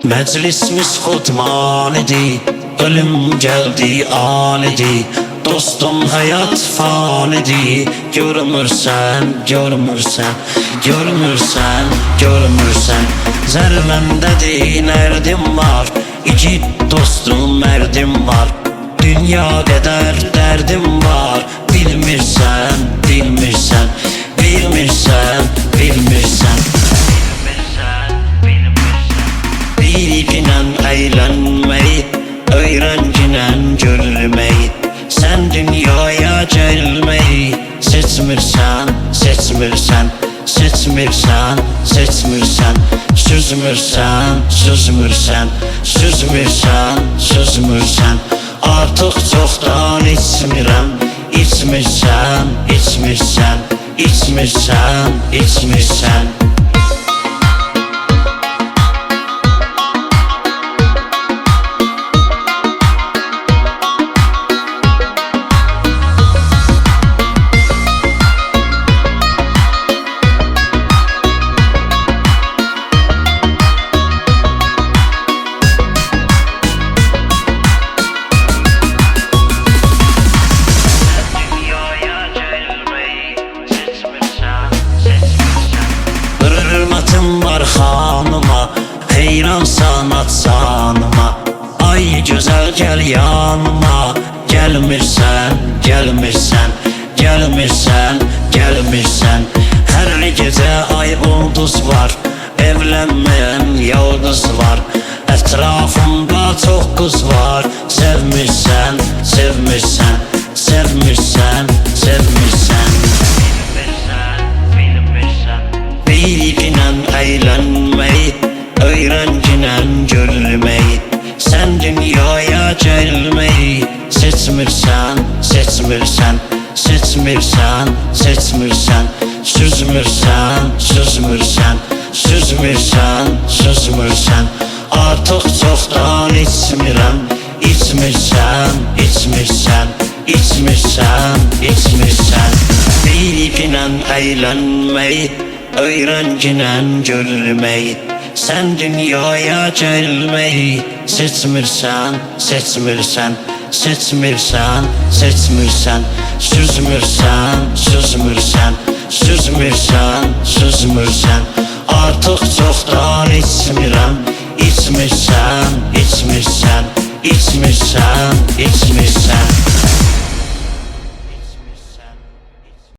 Məclisimiz xudmanidir, ölüm geldi anidir. Dostum hayat fanidir, görmürsən, görmürsən, görmürsən, görmürsən. Zərbəmdədir nərdim var, igid dostum mərdim var. Dünya qədər dərdim var, bilmirsən, bilmirsən, bilmirsən, bilmirsən. Bilginən əylənməyi, öyrəncinen görülməyi. Sən dünyaya gəlməyi seçmirsən, seçmirsən, seçmirsən, seçmirsən. Süzmürsən, süzmürsən, süzmürsən, süzmürsən. Artıq çoxdan içmirəm, içmirsən, içmirsən, içmirsən, içmirsən. Var xanıma, heyran sanat sanıma. Ay gözəl gəl yanıma, gəlmirsən, gəlmirsən, gəlmirsən, gəlmirsən. Hər gecə ay ulduz var, evlənməyən yıldız var. Ətrafımda çox qız var, sevmirsən, sevmirsən, sevmirsən, sevmirsən. Bilginən əylənməyi, öyrəncinen görülməyi. Sən dünyaya gəlməyi seçmirsən, seçmirsən, seçmirsən, seçmirsən. Süzmürsən, süzmürsən, süzmürsən, süzmürsən. Artıq çoxdan içmirəm, içmirsən, içmirsən, içmirsən, içmirsən. Bilginən əylənməyi, öyrəncinen görülməyi. Sən dünyaya gəlməyi seçmirsən, seçmirsən, seçmirsən, seçmirsən. Süzmürsən, süzmürsən, süzmürsən, süzmürsən. Artıq çoxdan içmirəm, içmirsən, içmirsən, içmirsən, içmirsən.